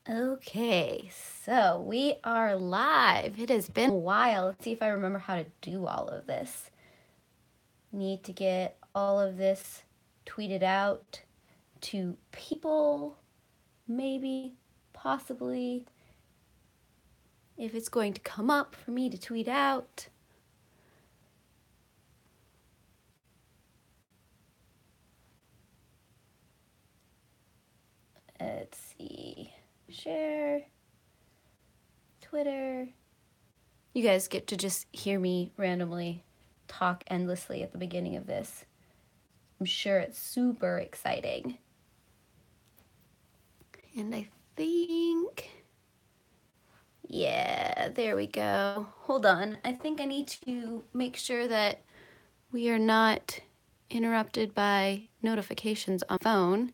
Okay, so we are live. It has been a while. Let's see if I remember how to do all of this. Need to get all of this tweeted out to people, maybe, possibly, if it's going to come up for me to tweet out. Let's see. Share. Twitter. You guys get to just hear me randomly talk endlessly at the beginning of this. I'm sure it's super exciting. And I think, yeah, there we go. Hold on. I think I need to make sure that we are not interrupted by notifications on phone.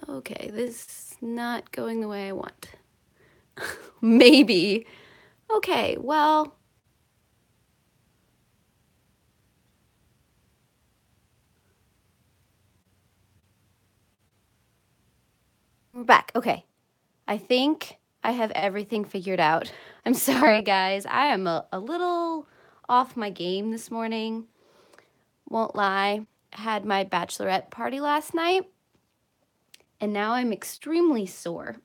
Okay, this is not going the way I want. Maybe. Okay, well, we're back. Okay. I think I have everything figured out. I'm sorry, guys. I am a little off my game this morning. Won't lie. I had my bachelorette party last night, and now I'm extremely sore.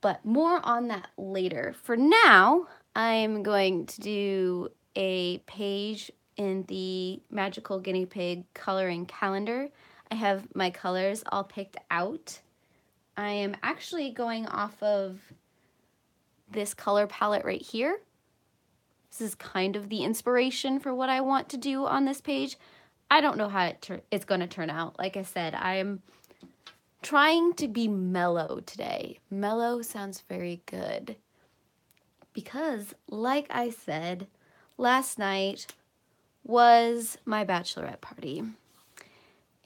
But more on that later. For now, I'm going to do a page in the Magical Guinea Pig coloring calendar. I have my colors all picked out. I am actually going off of this color palette right here. This is kind of the inspiration for what I want to do on this page. I don't know how it's going to turn out. Like I said, I'm trying to be mellow today. Mellow sounds very good. Because, like I said, last night was my bachelorette party.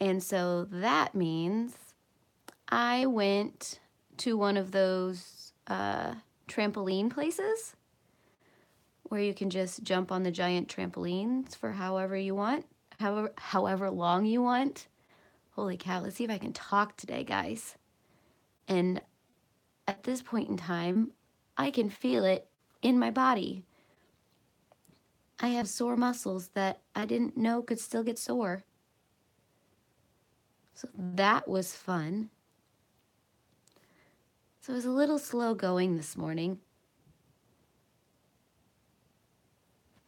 And so that means I went to one of those trampoline places where you can just jump on the giant trampolines for however you want, however long you want. Holy cow, let's see if I can talk today, guys. And at this point in time, I can feel it in my body. I have sore muscles that I didn't know could still get sore. So that was fun. So it was a little slow going this morning.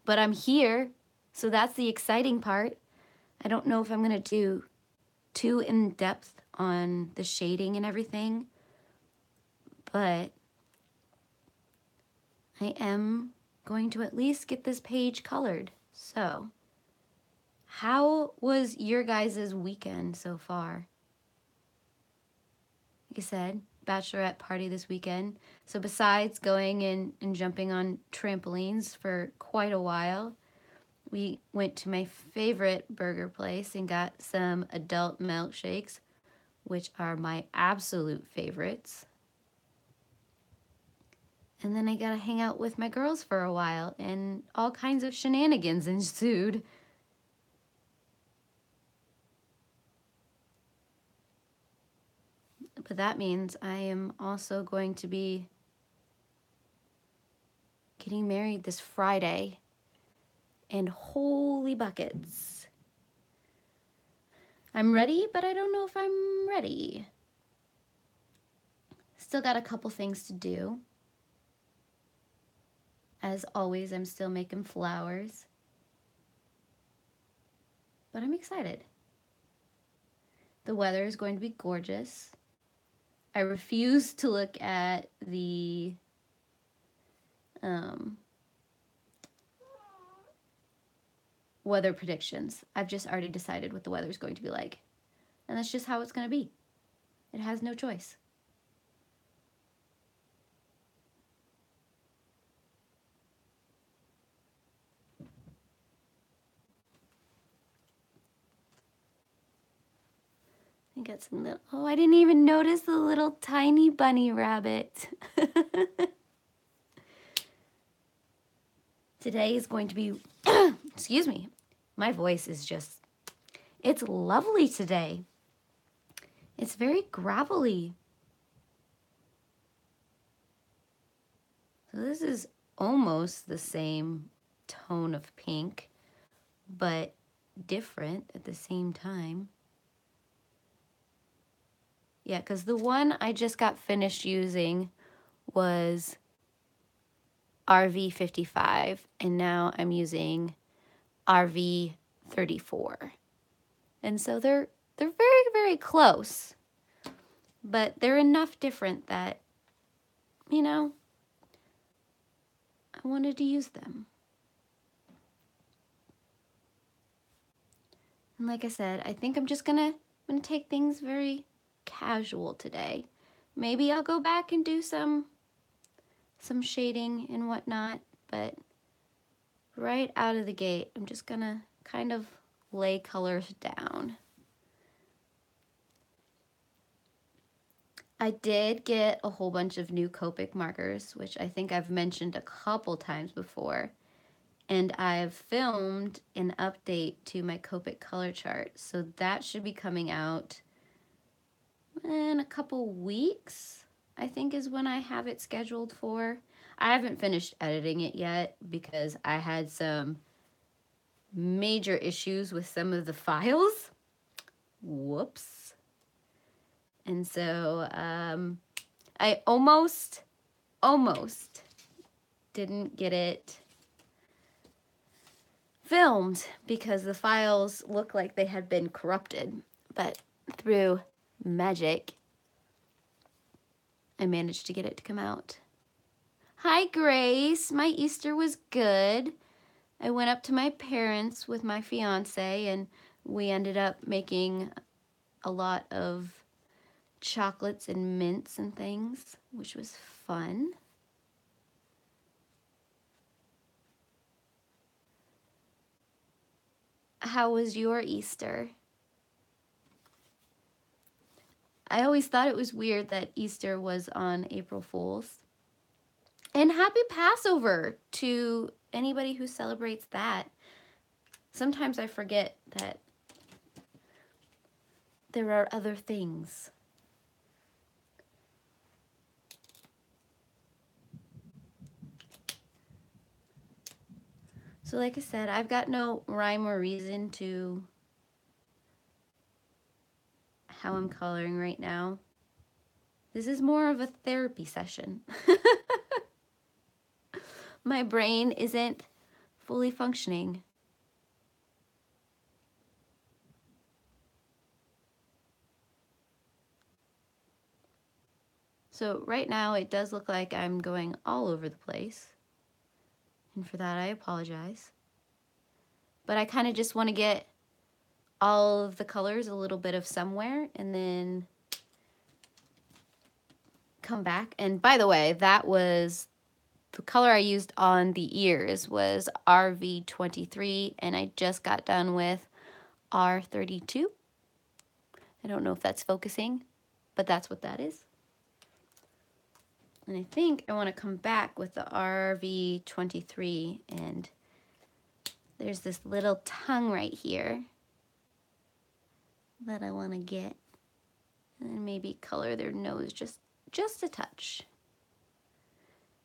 But I'm here, so that's the exciting part. I don't know if I'm going to do too in-depth on the shading and everything, but I am going to at least get this page colored. So, how was your guys' weekend so far? Like I said, bachelorette party this weekend. So besides going and jumping on trampolines for quite a while, we went to my favorite burger place and got some adult milkshakes, which are my absolute favorites. And then I got to hang out with my girls for a while, and all kinds of shenanigans ensued. But that means I am also going to be getting married this Friday. And holy buckets. I'm ready, but I don't know if I'm ready. Still got a couple things to do. As always, I'm still making flowers. But I'm excited. The weather is going to be gorgeous. I refuse to look at the weather predictions. I've just already decided what the weather is going to be like. And that's just how it's going to be. It has no choice. I got some little, oh, I didn't even notice the little tiny bunny rabbit. Today is going to be, excuse me, my voice is just, it's lovely today. It's very gravelly. So this is almost the same tone of pink, but different at the same time. Yeah, because the one I just got finished using was RV55, and now I'm using RV34. And so they're very, very close, but they're enough different that, you know, I wanted to use them. And like I said, I think I'm just gonna take things very casual today. Maybe I'll go back and do some shading and whatnot, but right out of the gate, I'm just gonna kind of lay colors down. I did get a whole bunch of new Copic markers, which I think I've mentioned a couple times before. And I've filmed an update to my Copic color chart. So that should be coming out in a couple weeks, I think is when I have it scheduled for. I haven't finished editing it yet because I had some major issues with some of the files. Whoops. And so I almost didn't get it filmed because the files looked like they had been corrupted, but through magic, I managed to get it to come out. Hi, Grace. My Easter was good. I went up to my parents with my fiance, and we ended up making a lot of chocolates and mints and things, which was fun. How was your Easter? I always thought it was weird that Easter was on April Fool's. And happy Passover to anybody who celebrates that. Sometimes I forget that there are other things. So like I said, I've got no rhyme or reason to how I'm coloring right now. This is more of a therapy session. My brain isn't fully functioning. So right now it does look like I'm going all over the place. And for that I apologize. But I kind of just want to get all of the colors a little bit of somewhere and then come back. And by the way, that was the color I used on the ears was RV23, and I just got done with R32. I don't know if that's focusing, but that's what that is. And I think I want to come back with the RV23, and there's this little tongue right here that I want to get, and maybe color their nose just a touch.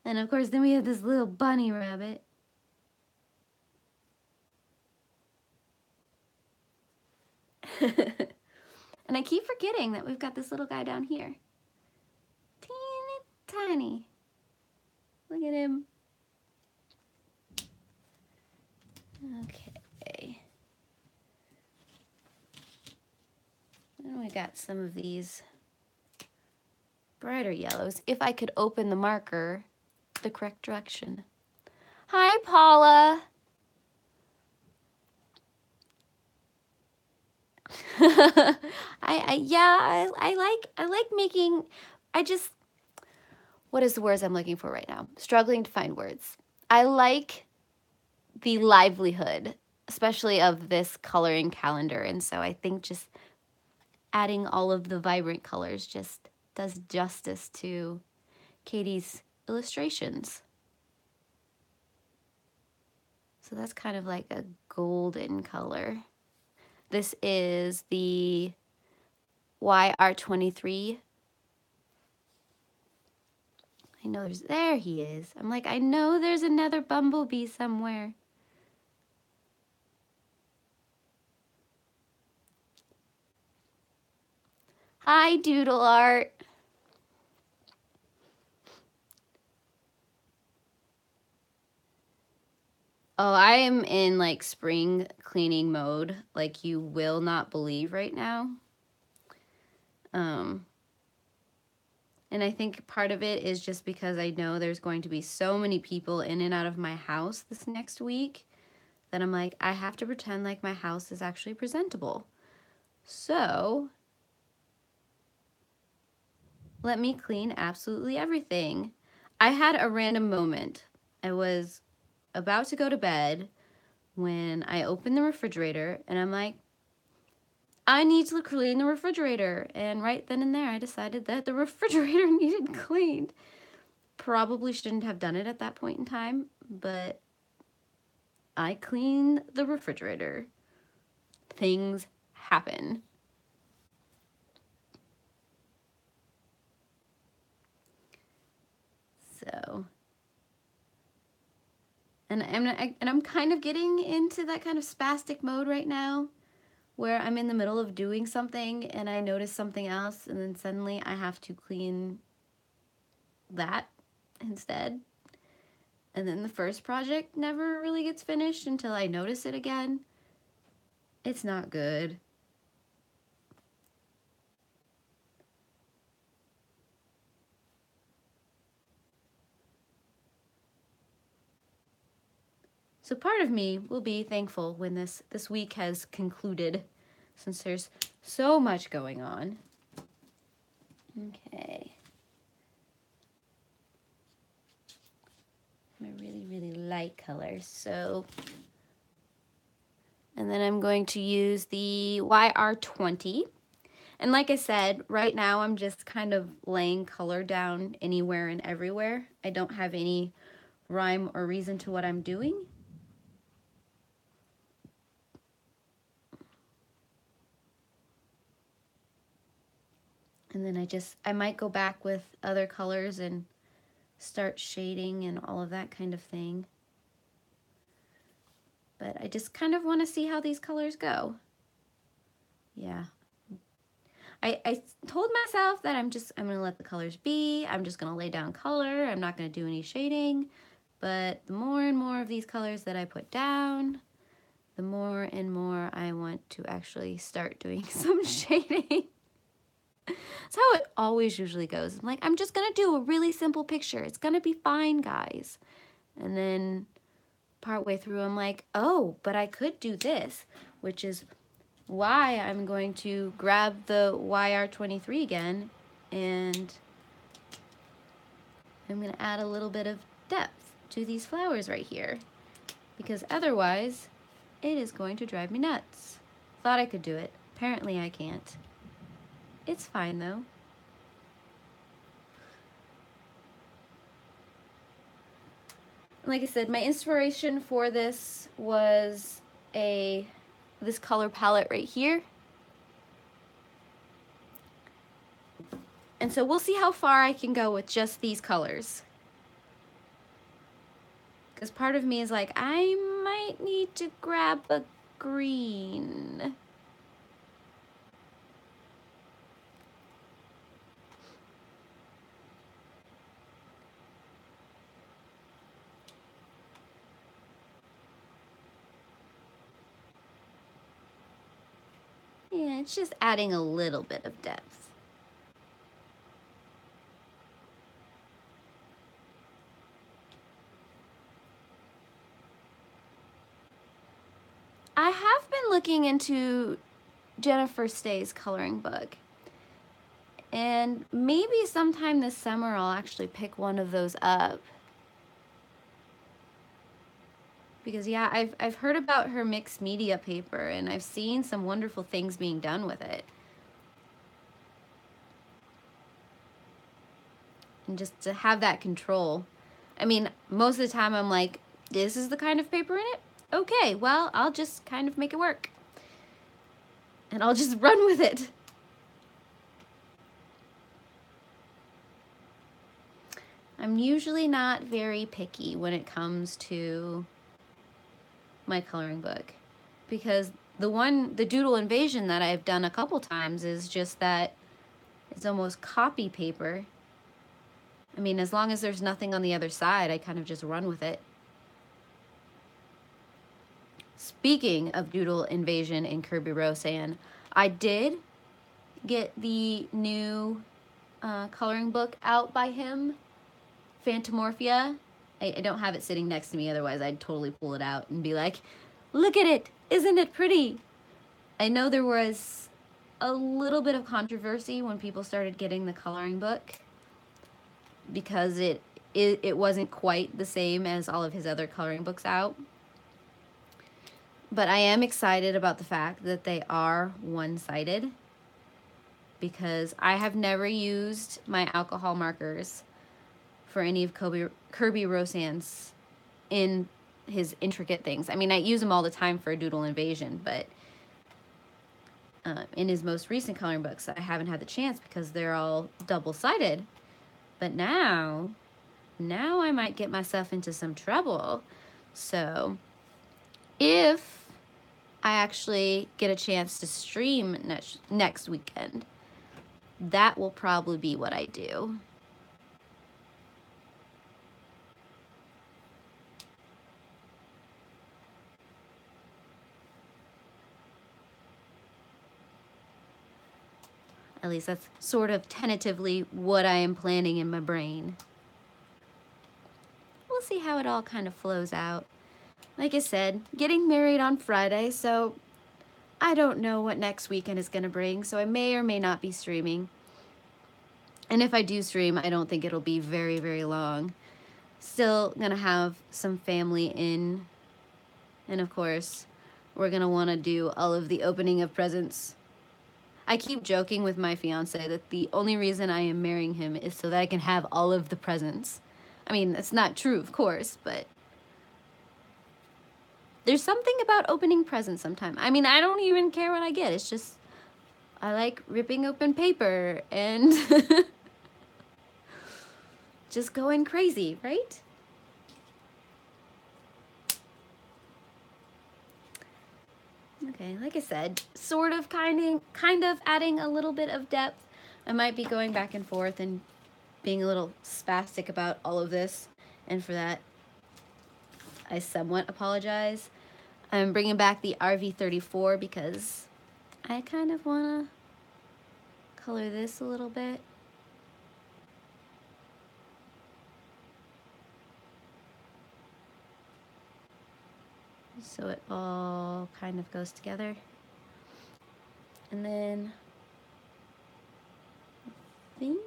And of course, then we have this little bunny rabbit. And I keep forgetting that we've got this little guy down here. Teeny tiny. Look at him. Okay. And we got some of these brighter yellows. If I could open the marker the correct direction. Hi, Paula. I like making, what is the words I'm looking for right now? Struggling to find words. I like the livelihood, especially of this coloring calendar. And so I think just adding all of the vibrant colors just does justice to Katie's illustrations. So that's kind of like a golden color. This is the YR23. I know there he is. I'm like, I know there's another bumblebee somewhere. Hi, Doodle Art. Oh, I am in like spring cleaning mode, like you will not believe right now. And I think part of it is just because I know there's going to be so many people in and out of my house this next week that I'm like, I have to pretend like my house is actually presentable. So let me clean absolutely everything. I had a random moment. I was about to go to bed when I opened the refrigerator and I'm like, I need to clean the refrigerator. And right then and there, I decided that the refrigerator needed cleaned. Probably shouldn't have done it at that point in time, but I cleaned the refrigerator. Things happen. So, and I'm kind of getting into that kind of spastic mode right now, where I'm in the middle of doing something and I notice something else, and then suddenly I have to clean that instead. And then the first project never really gets finished until I notice it again. It's not good. So part of me will be thankful when this week has concluded, since there's so much going on. Okay. I'm a really, really light color, so. And then I'm going to use the YR20. And like I said, right now I'm just kind of laying color down anywhere and everywhere. I don't have any rhyme or reason to what I'm doing. And then I might go back with other colors and start shading and all of that kind of thing. But I just kind of want to see how these colors go. Yeah. I told myself that I'm going to let the colors be. I'm just going to lay down color. I'm not going to do any shading. But the more and more of these colors that I put down, the more and more I want to actually start doing some shading. That's how it always usually goes. I'm like, I'm just going to do a really simple picture. It's going to be fine, guys. And then partway through, I'm like, oh, but I could do this, which is why I'm going to grab the YR23 again, and I'm going to add a little bit of depth to these flowers right here, because otherwise it is going to drive me nuts. Thought I could do it. Apparently I can't. It's fine though. Like I said, my inspiration for this was this color palette right here. And so we'll see how far I can go with just these colors. Because part of me is like, I might need to grab a green. Yeah, it's just adding a little bit of depth. I have been looking into Jennifer Stay's coloring book. And maybe sometime this summer I'll actually pick one of those up. Because yeah, I've heard about her mixed media paper and I've seen some wonderful things being done with it. And just to have that control. I mean, most of the time I'm like, this is the kind of paper in it? okay, well, I'll just kind of make it work. And I'll just run with it. I'm usually not very picky when it comes to my coloring book, because the Doodle Invasion that I've done a couple times is just that it's almost copy paper. I mean, as long as there's nothing on the other side, I kind of just run with it. Speaking of Doodle Invasion and Kirby Roseanne, I did get the new coloring book out by him, Phantomorphia. I don't have it sitting next to me, otherwise I'd totally pull it out and be like, look at it, isn't it pretty? I know there was a little bit of controversy when people started getting the coloring book because it wasn't quite the same as all of his other coloring books out. But I am excited about the fact that they are one-sided, because I have never used my alcohol markers for any of Kirby Roseanne's in his intricate things. I mean, I use them all the time for Doodle Invasion, but in his most recent coloring books, I haven't had the chance because they're all double-sided. But now I might get myself into some trouble. So if I actually get a chance to stream next weekend, that will probably be what I do. At least that's sort of tentatively what I am planning in my brain. We'll see how it all kind of flows out. Like I said, getting married on Friday, so I don't know what next weekend is going to bring, so I may or may not be streaming. And if I do stream, I don't think it'll be very, very long. Still going to have some family in. And of course, we're going to want to do all of the opening of presents. I keep joking with my fiance that the only reason I am marrying him is so that I can have all of the presents. I mean, that's not true, of course, but there's something about opening presents sometimes. I mean, I don't even care what I get. It's just, I like ripping open paper and just going crazy, right? Okay, like I said, sort of kind of adding a little bit of depth. I might be going back and forth and being a little spastic about all of this, and for that, I somewhat apologize. I'm bringing back the RV34 because I kind of want to color this a little bit. So it all kind of goes together. And then I think,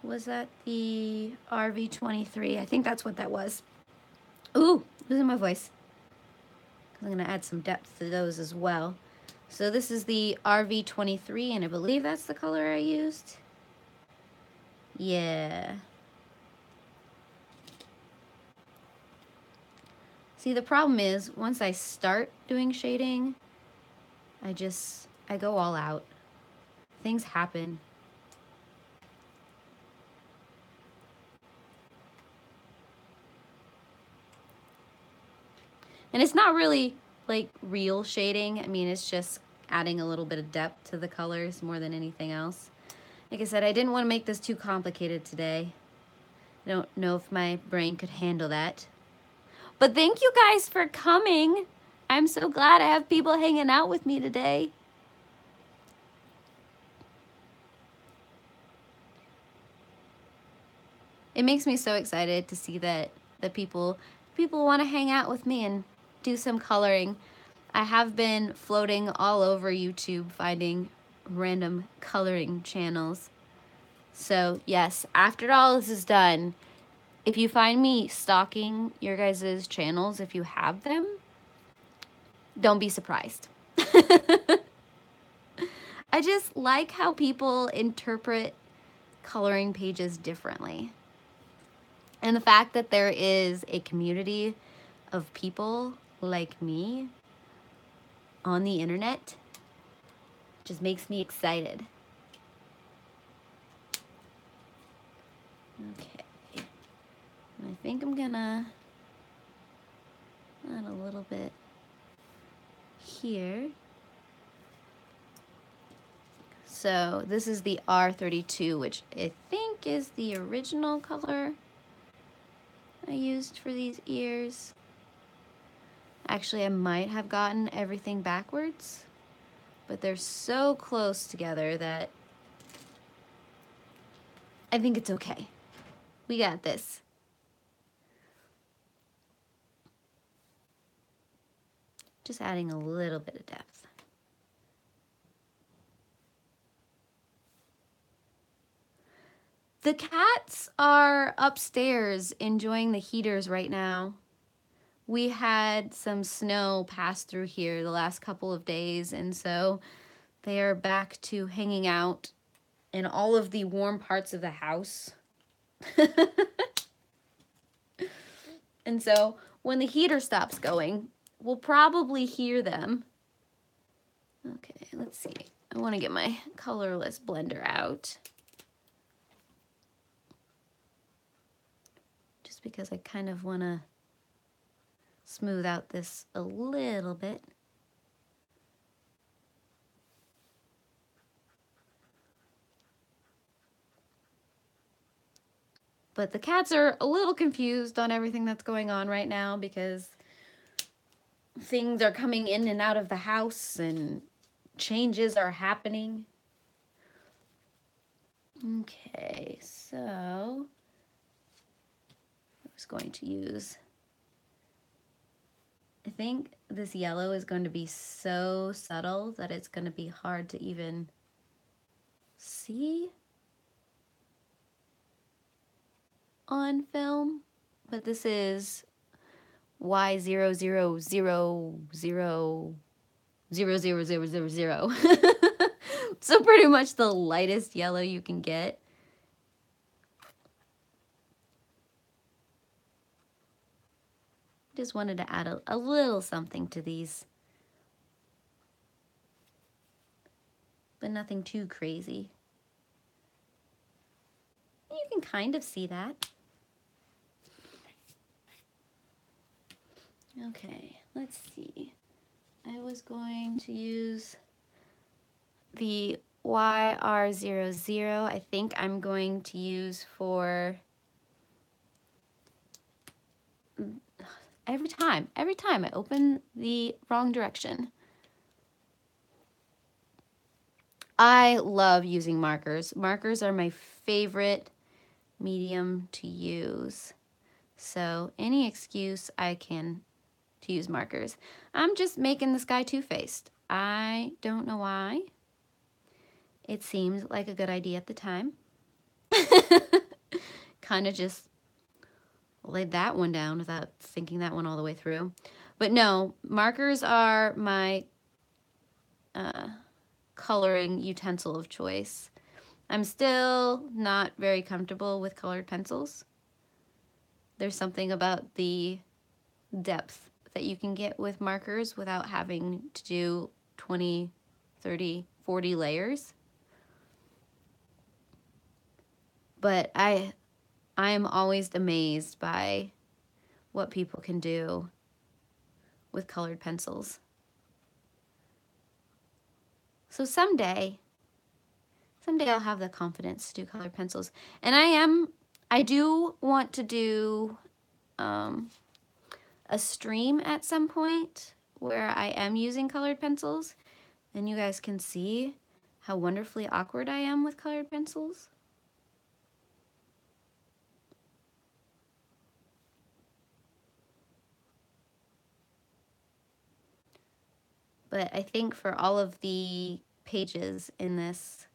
was that the RV23? I think that's what that was. Ooh, losing my voice. I'm going to add some depth to those as well. So this is the RV23, and I believe that's the color I used. Yeah. See, the problem is, once I start doing shading, I go all out. Things happen. And it's not really like real shading. I mean, it's just adding a little bit of depth to the colors more than anything else. Like I said, I didn't want to make this too complicated today. I don't know if my brain could handle that. But thank you guys for coming. I'm so glad I have people hanging out with me today. It makes me so excited to see that people want to hang out with me and do some coloring. I have been floating all over YouTube finding random coloring channels. So yes, after all this is done, if you find me stalking your guys' channels, if you have them, don't be surprised. I just like how people interpret coloring pages differently. And the fact that there is a community of people like me on the internet just makes me excited. Okay. And I think I'm gonna add a little bit here. So this is the R32, which I think is the original color I used for these ears. Actually, I might have gotten everything backwards, but they're so close together that I think it's okay. We got this. Just adding a little bit of depth. The cats are upstairs enjoying the heaters right now. We had some snow pass through here the last couple of days, and so they are back to hanging out in all of the warm parts of the house. And so when the heater stops going, we'll probably hear them. Okay, let's see. I want to get my colorless blender out. Just because I kind of want to smooth out this a little bit. But the cats are a little confused on everything that's going on right now because things are coming in and out of the house and changes are happening. Okay, so I was going to use, I think this yellow is going to be so subtle that it's going to be hard to even see on film, but this is Y00000000. So pretty much the lightest yellow you can get. Just wanted to add a little something to these, but nothing too crazy. You can kind of see that. Okay, let's see. I was going to use the YR00. I think I'm going to use for every time I open the wrong direction. I love using markers. Markers are my favorite medium to use. So any excuse I can to use markers. I'm just making this guy two-faced. I don't know why. It seemed like a good idea at the time. Kind of just laid that one down without thinking that one all the way through. But no, markers are my coloring utensil of choice. I'm still not very comfortable with colored pencils. There's something about the depth that you can get with markers without having to do 20, 30, 40 layers. But I am always amazed by what people can do with colored pencils. So someday I'll have the confidence to do colored pencils. And I do want to do a stream at some point where I am using colored pencils, and you guys can see how wonderfully awkward I am with colored pencils. But I think for all of the pages in this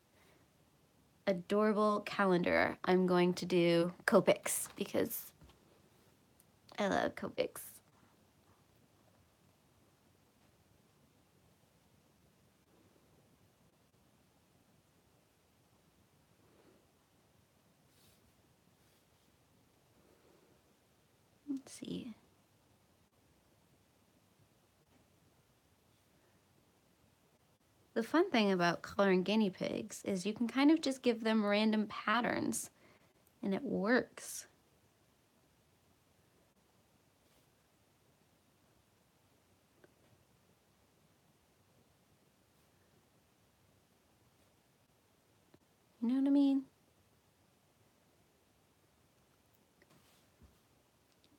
adorable calendar, I'm going to do Copics because I love Copics. Let's see. The fun thing about coloring guinea pigs is you can kind of just give them random patterns and it works. You know what I mean?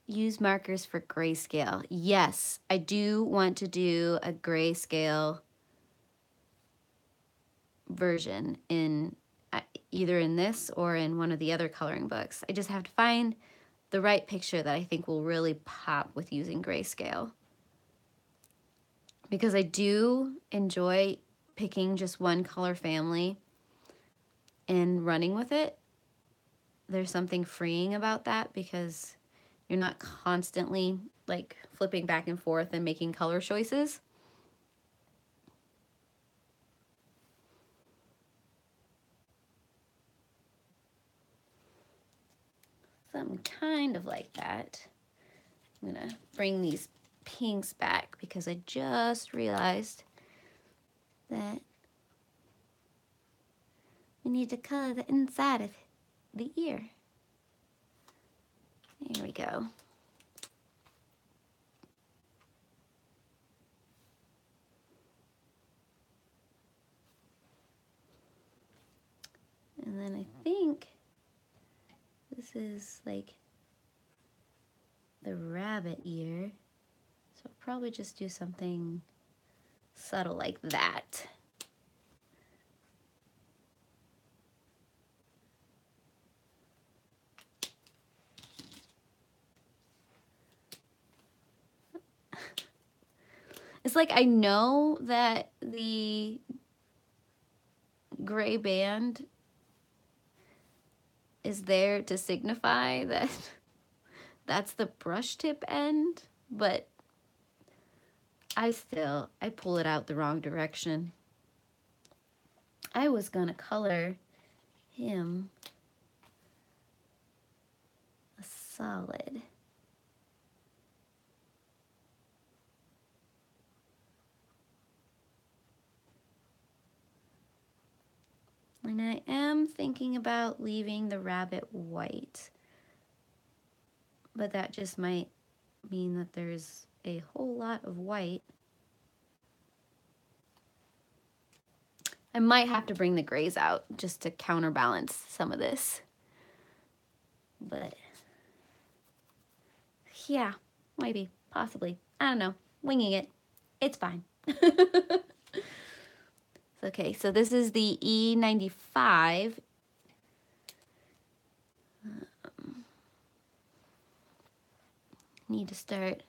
Use markers for grayscale. Yes, I do want to do a grayscale version in either in this or in one of the other coloring books. I just have to find the right picture that I think will really pop with using grayscale. Because I do enjoy picking just one color family and running with it. There's something freeing about that because you're not constantly like flipping back and forth and making color choices. Something kind of like that. I'm gonna bring these pinks back because I just realized that we need to color the inside of the ear. There we go. And then I think this is like the rabbit ear. So I'll probably just do something subtle like that. It's like I know that the gray band is there to signify that that's the brush tip end, but I pull it out the wrong direction. I was gonna color him a solid. And I am thinking about leaving the rabbit white, but that just might mean that there's a whole lot of white. I might have to bring the grays out just to counterbalance some of this. But yeah, maybe, possibly. I don't know, winging it. It's fine. Okay, so this is the E95. Need to start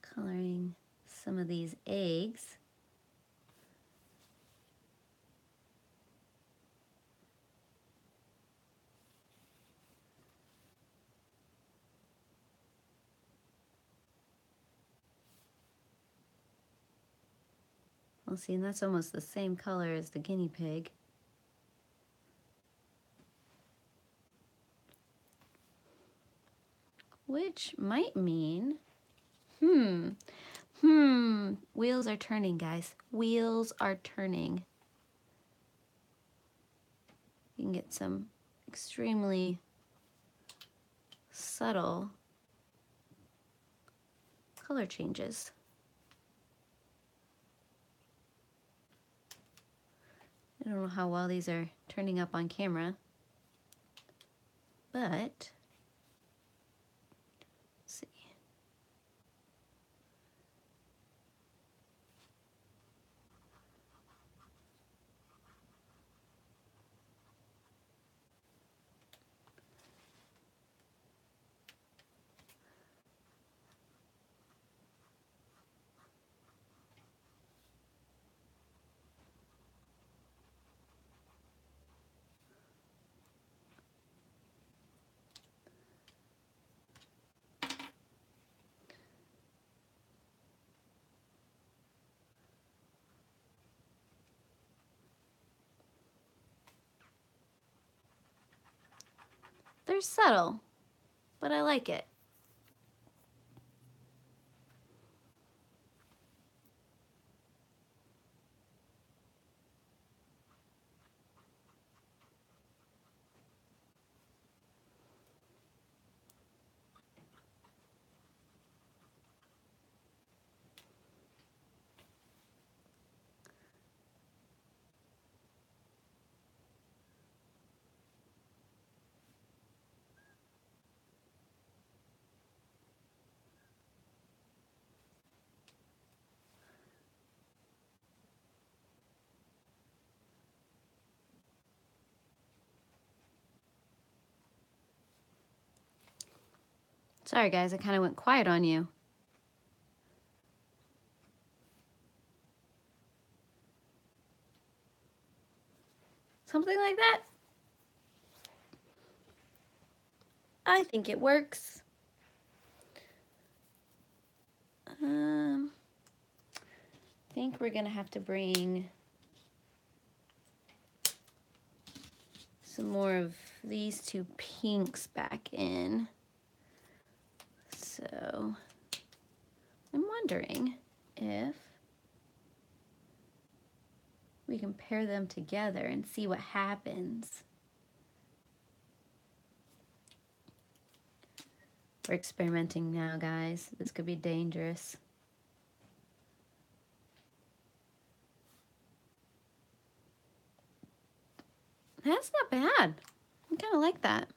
coloring some of these eggs. Well, see, and that's almost the same color as the guinea pig. Which might mean, wheels are turning, guys. Wheels are turning. You can get some extremely subtle color changes. I don't know how well these are turning up on camera, but let's see. They're subtle, but I like it. Sorry guys, I kind of went quiet on you. Something like that. I think it works. I think we're gonna have to bring some more of these two pinks back in. So I'm wondering if we can pair them together and see what happens. We're experimenting now, guys. This could be dangerous. That's not bad. I kind of like that.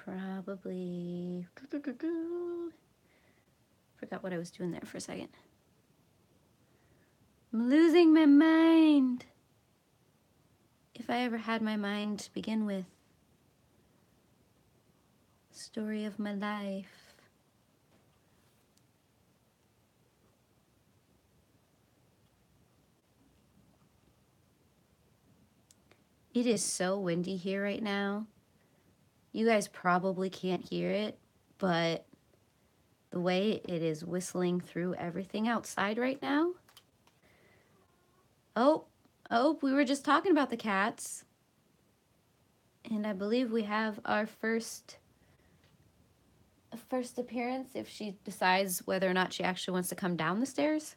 Probably forgot what I was doing there for a second. I'm losing my mind. If I ever had my mind to begin with. Story of my life. It is so windy here right now. You guys probably can't hear it, but the way it is whistling through everything outside right now. Oh, we were just talking about the cats. And I believe we have our first appearance if she decides whether or not she actually wants to come down the stairs.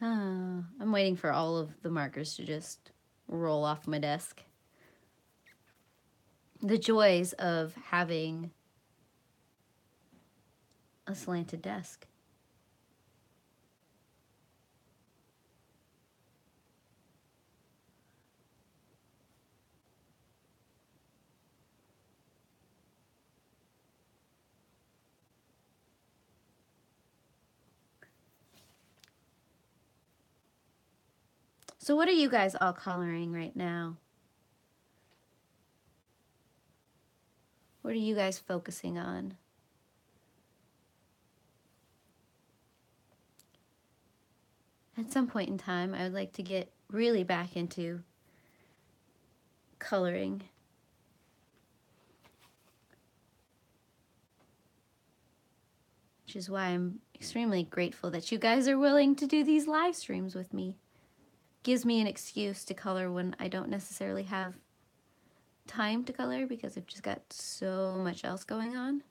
I'm waiting for all of the markers to just roll off my desk. The joys of having a slanted desk. So what are you guys all coloring right now? What are you guys focusing on? At some point in time, I would like to get really back into coloring. Which is why I'm extremely grateful that you guys are willing to do these live streams with me. Gives me an excuse to color when I don't necessarily have time to color because I've just got so much else going on.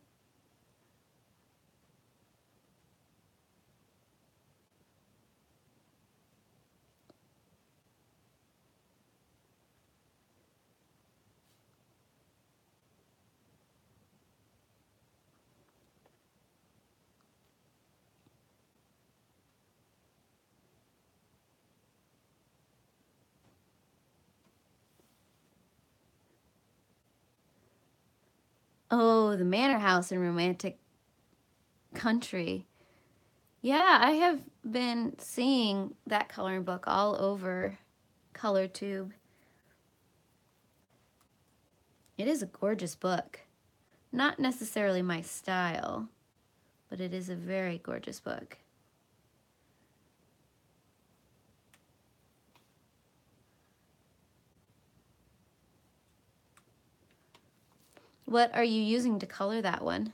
Oh, the Manor House in Romantic Country. Yeah, I have been seeing that coloring book all over ColorTube. It is a gorgeous book. Not necessarily my style, but it is a very gorgeous book. What are you using to color that one?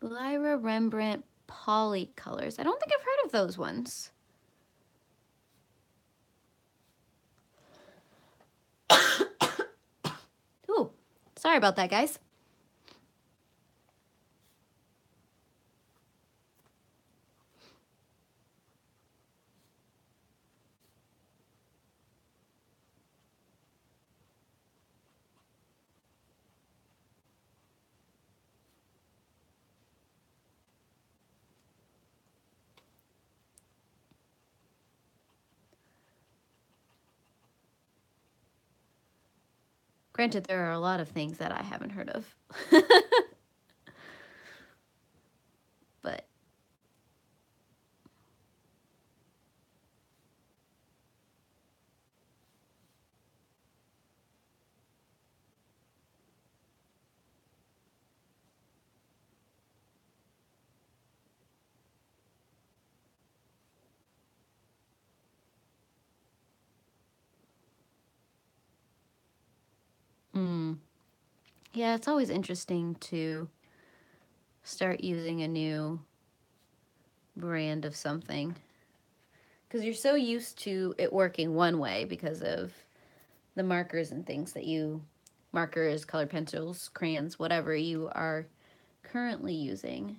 Lyra Rembrandt Poly Colors. I don't think I've heard of those ones. Ooh, sorry about that, guys. Granted, there are a lot of things that I haven't heard of. But yeah, it's always interesting to start using a new brand of something, because you're so used to it working one way because of the markers and things that you, markers, colored pencils, crayons, whatever you are currently using.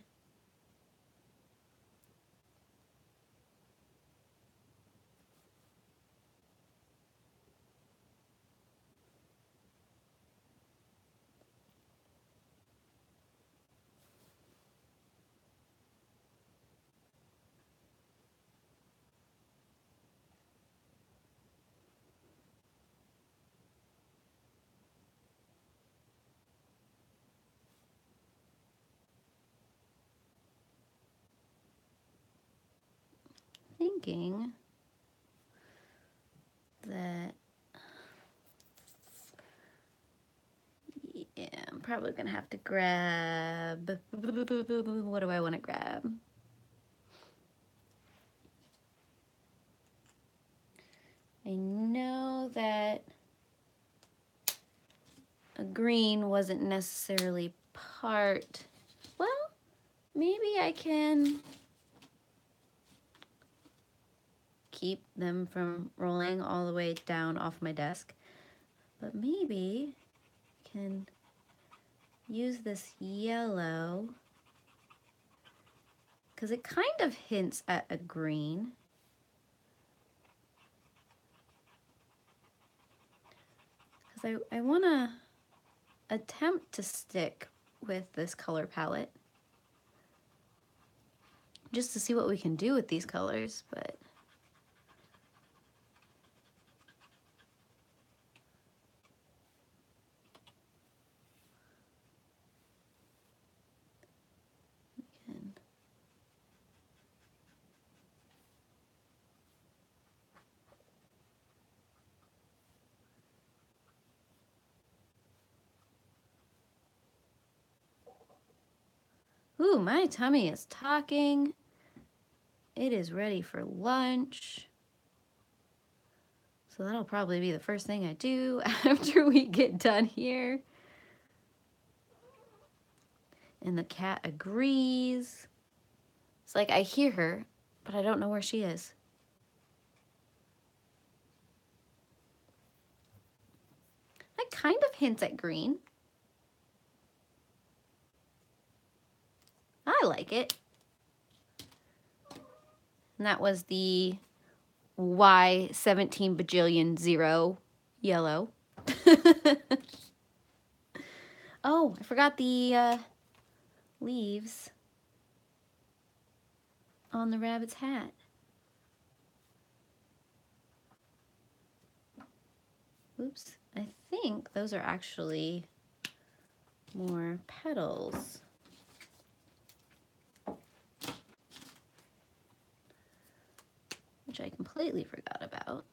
Thinking that, yeah, I'm probably gonna have to grab, what do I want to grab? I know that a green wasn't necessarily part, well, maybe I can keep them from rolling all the way down off my desk, but maybe I can use this yellow because it kind of hints at a green. Because I want to attempt to stick with this color palette just to see what we can do with these colors, but can. Ooh, my tummy is talking. It is ready for lunch. So that'll probably be the first thing I do after we get done here. And the cat agrees. It's like I hear her, but I don't know where she is. That kind of hints at green. I like it. And that was the Y17 bajillion 0 yellow. Oh, I forgot the leaves on the rabbit's hat. Oops, I think those are actually more petals. Which I completely forgot about.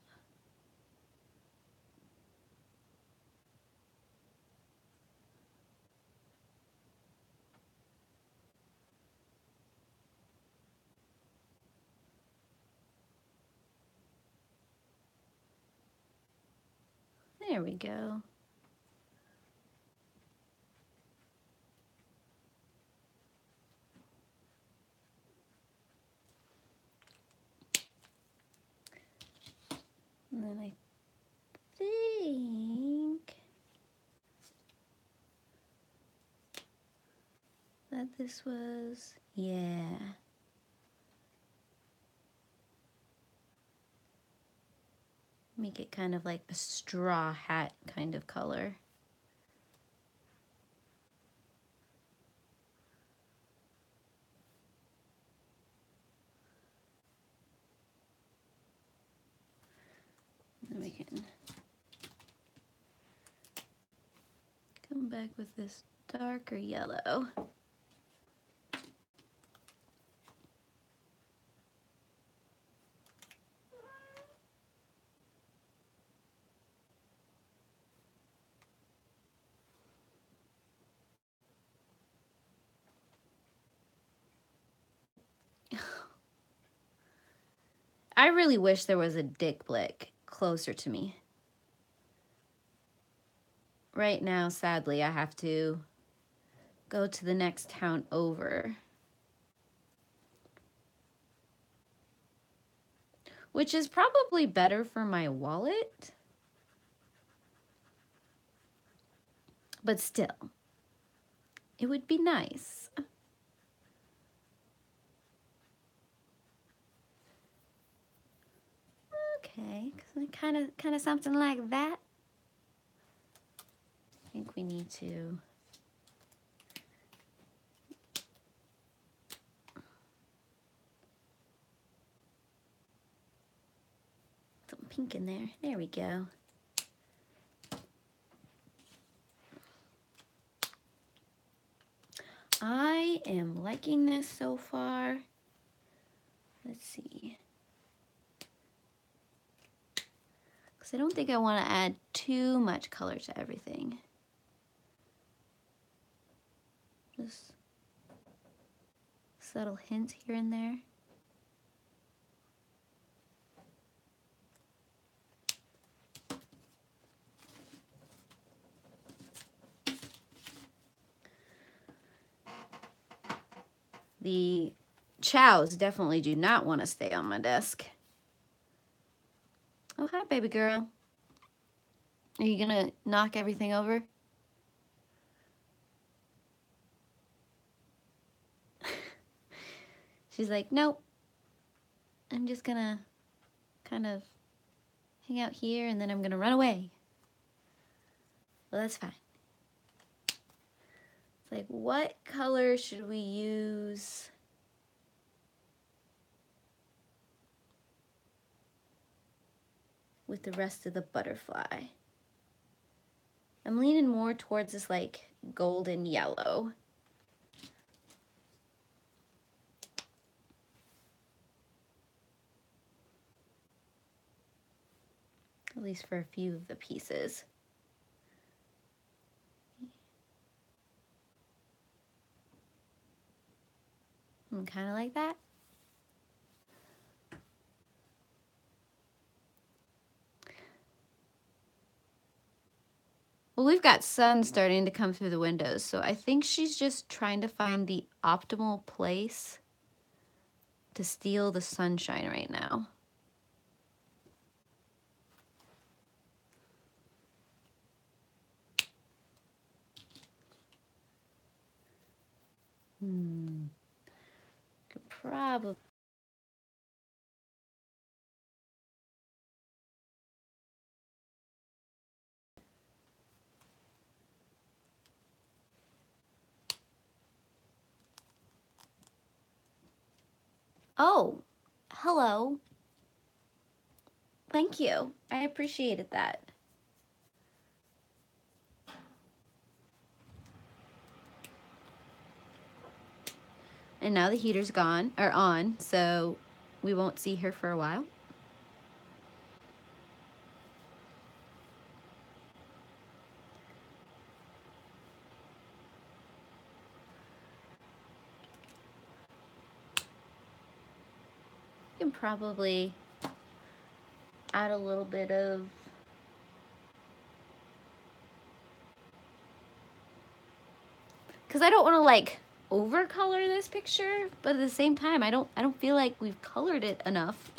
There we go. And then I think that this was, yeah. Make it kind of like a straw hat kind of color. Then we can come back with this darker yellow. I really wish there was a Dick Blick closer to me. Right now, sadly, I have to go to the next town over. Which is probably better for my wallet. But still, it would be nice. Okay, kind of something like that. I think we need to some pink in there. There we go. I am liking this so far. Let's see. Because I don't think I want to add too much color to everything. Just subtle hints here and there. The chows definitely do not want to stay on my desk. Oh, hi, baby girl. Are you gonna knock everything over? She's like, nope. I'm just gonna kind of hang out here and then I'm gonna run away. Well, that's fine. It's like, what color should we use? With the rest of the butterfly. I'm leaning more towards this like golden yellow. At least for a few of the pieces. Kind of like that. Well, we've got sun starting to come through the windows, so I think she's just trying to find the optimal place to steal the sunshine right now. Could probably. Oh, hello. Thank you. I appreciated that. And now the heater's gone, or on, so we won't see her for a while. You can probably add a little bit of because I don't want to like overcolor this picture, but at the same time I don't feel like we've colored it enough.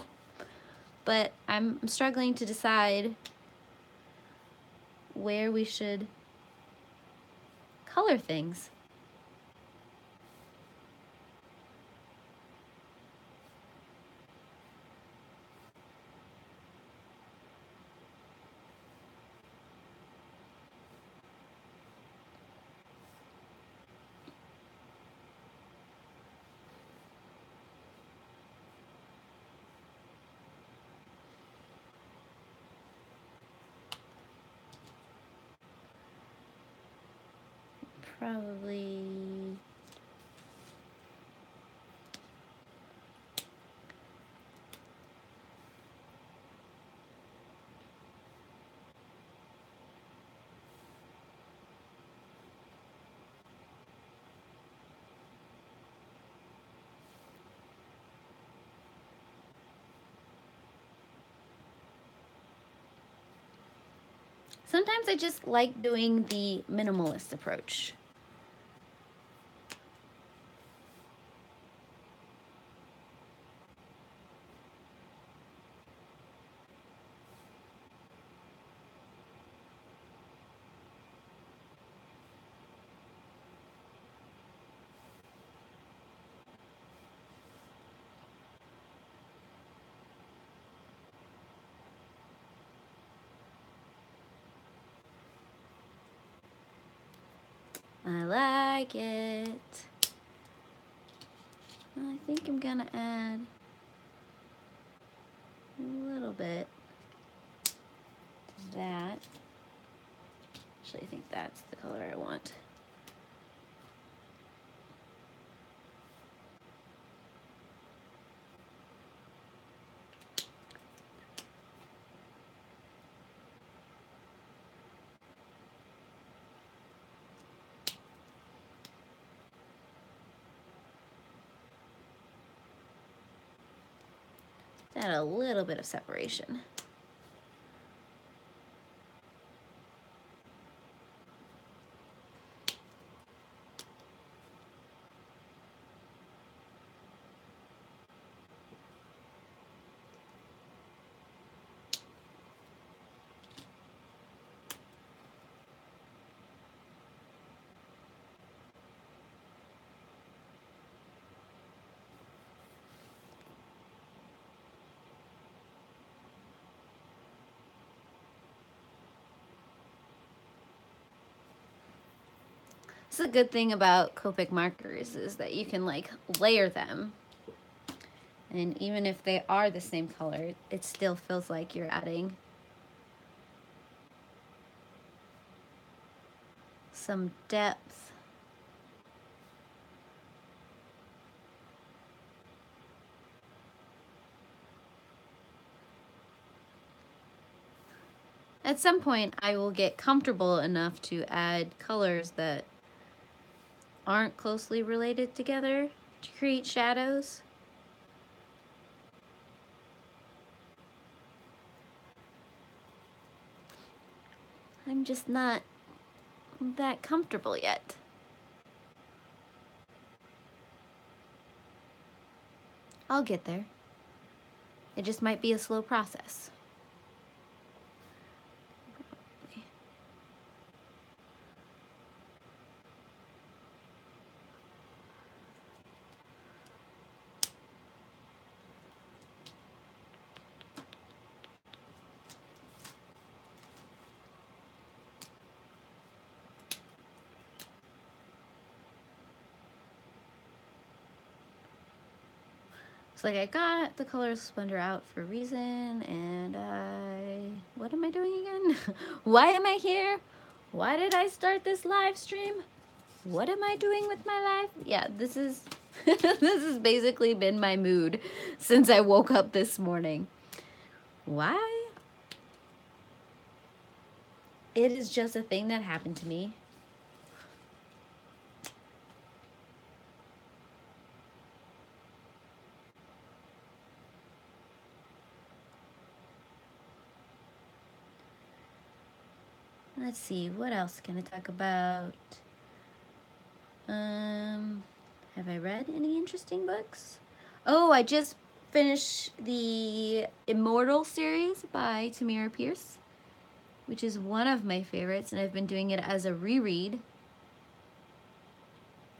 But I'm struggling to decide where we should color things. Probably sometimes I just like doing the minimalist approach. I like it. I think I'm gonna add a little bit to that. Actually, I think that's the color I want. Add a little bit of separation. This is a good thing about Copic markers is that you can like layer them. And even if they are the same color, it still feels like you're adding some depth. At some point, I will get comfortable enough to add colors that aren't closely related together to create shadows. I'm just not that comfortable yet. I'll get there. It just might be a slow process. It's like I got the color splendor out for a reason, and what am I doing again? Why am I here? Why did I start this live stream? What am I doing with my life? Yeah, this is This has basically been my mood since I woke up this morning. Why? It is just a thing that happened to me. Let's see, what else can I talk about? Have I read any interesting books? Oh, I just finished the Immortal series by Tamira Pierce, which is one of my favorites, and I've been doing it as a reread.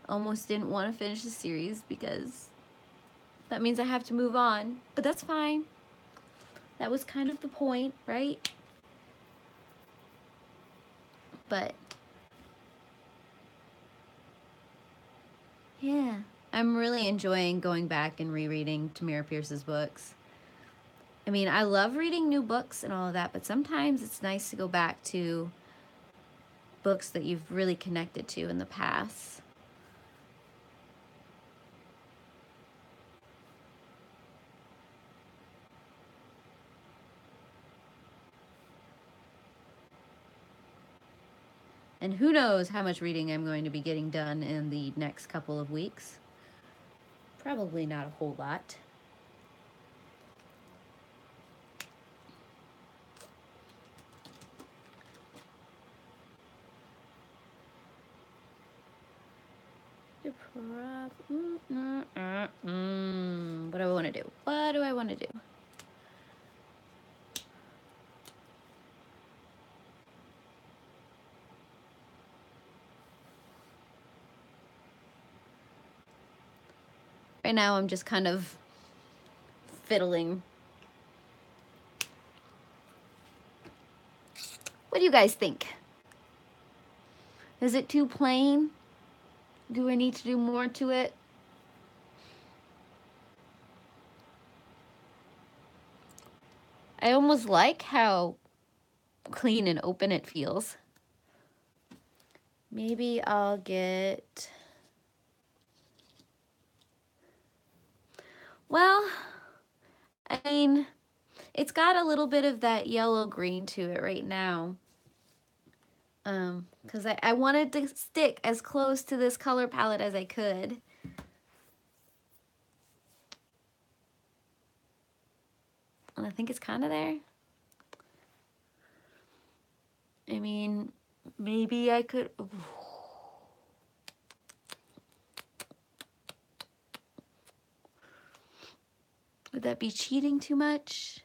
Almost didn't want to finish the series because that means I have to move on, but that's fine. That was kind of the point, right? But yeah, I'm really enjoying going back and rereading Tamira Pierce's books. I mean, I love reading new books and all of that, but sometimes it's nice to go back to books that you've really connected to in the past. And who knows how much reading I'm going to be getting done in the next couple of weeks. Probably not a whole lot. What do I want to do? What do I want to do? Right now I'm just kind of fiddling. What do you guys think? Is it too plain? Do I need to do more to it? I almost like how clean and open it feels. Maybe I'll get... Well, I mean, it's got a little bit of that yellow green to it right now. Because I wanted to stick as close to this color palette as I could. And I think it's kind of there. I mean, maybe I could... Would that be cheating too much?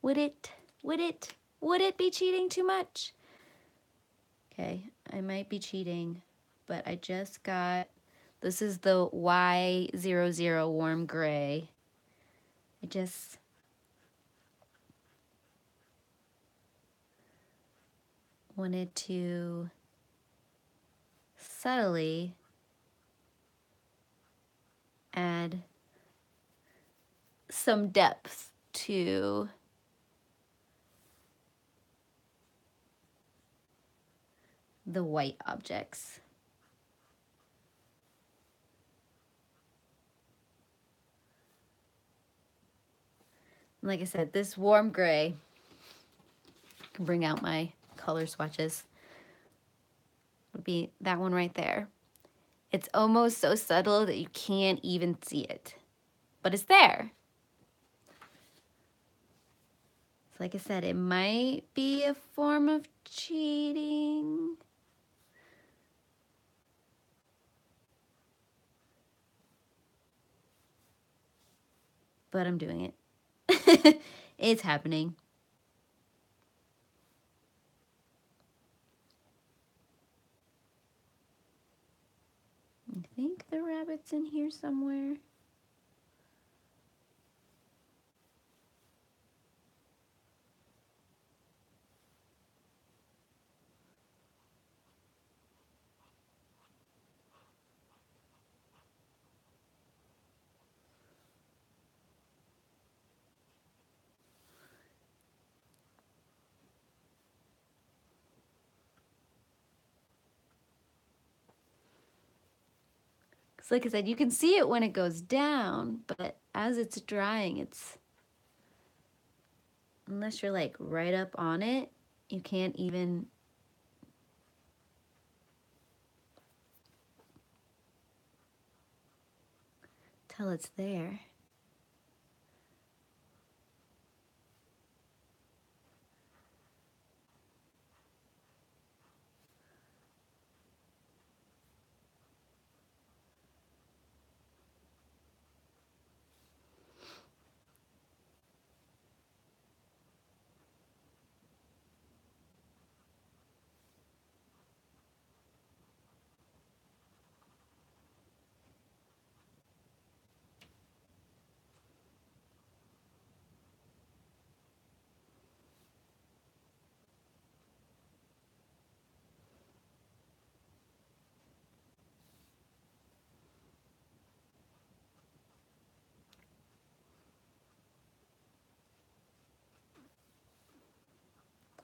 Would it? Would it? Would it be cheating too much? Okay, I might be cheating, but I just got... This is the Y00 Warm Gray. I just... wanted to subtly add some depth to the white objects. Like I said, this warm gray, I can bring out my color swatches, would be that one right there. It's almost so subtle that you can't even see it, but it's there. So like I said, it might be a form of cheating. But I'm doing it. It's happening. I think the rabbit's in here somewhere. So like I said, you can see it when it goes down, but as it's drying, it's, unless you're like right up on it, you can't even tell it's there.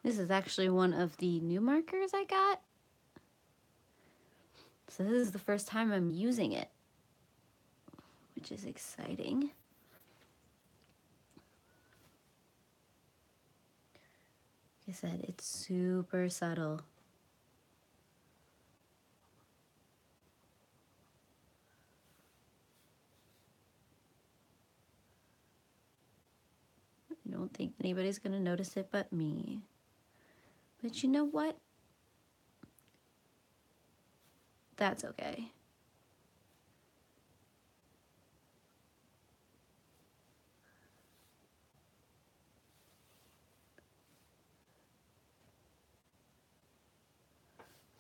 This is actually one of the new markers I got. So this is the first time I'm using it, which is exciting. Like I said, it's super subtle. I don't think anybody's gonna notice it but me. But you know what? That's okay.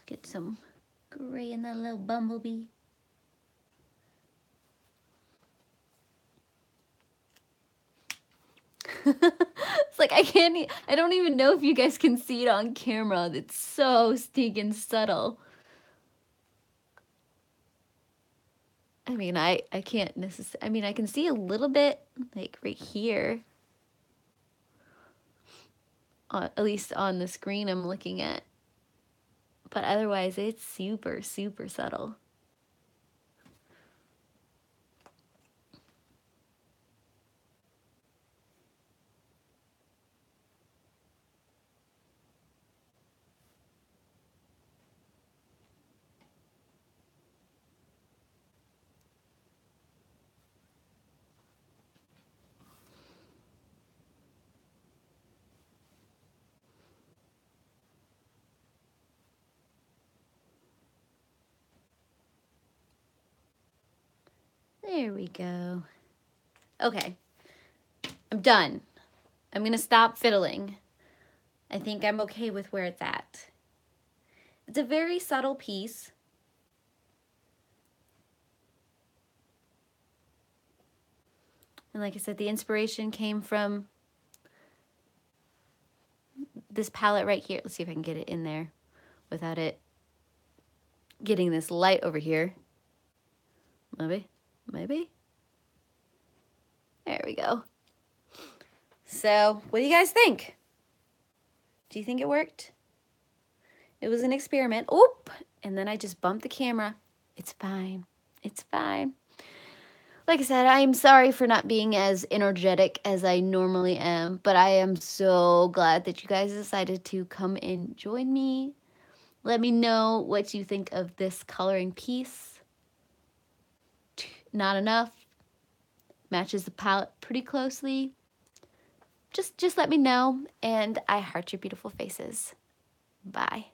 Get some gray in that little bumblebee. It's like I don't even know if you guys can see it on camera. It's so stinking subtle. I mean, I can't necessarily, I mean, I can see a little bit like right here. At least on the screen I'm looking at. But otherwise, it's super, super subtle. There we go. Okay, I'm done. I'm gonna stop fiddling. I think I'm okay with where it's at. It's a very subtle piece. And like I said, the inspiration came from this palette right here. Let's see if I can get it in there without it getting this light over here. Maybe, maybe. There we go. So, what do you guys think? Do you think it worked? It was an experiment. Oop! And then I just bumped the camera. It's fine. It's fine. Like I said, I'm sorry for not being as energetic as I normally am, but I am so glad that you guys decided to come and join me. Let me know what you think of this coloring piece. Not enough. Matches the palette pretty closely. Just let me know, and I heart your beautiful faces. Bye.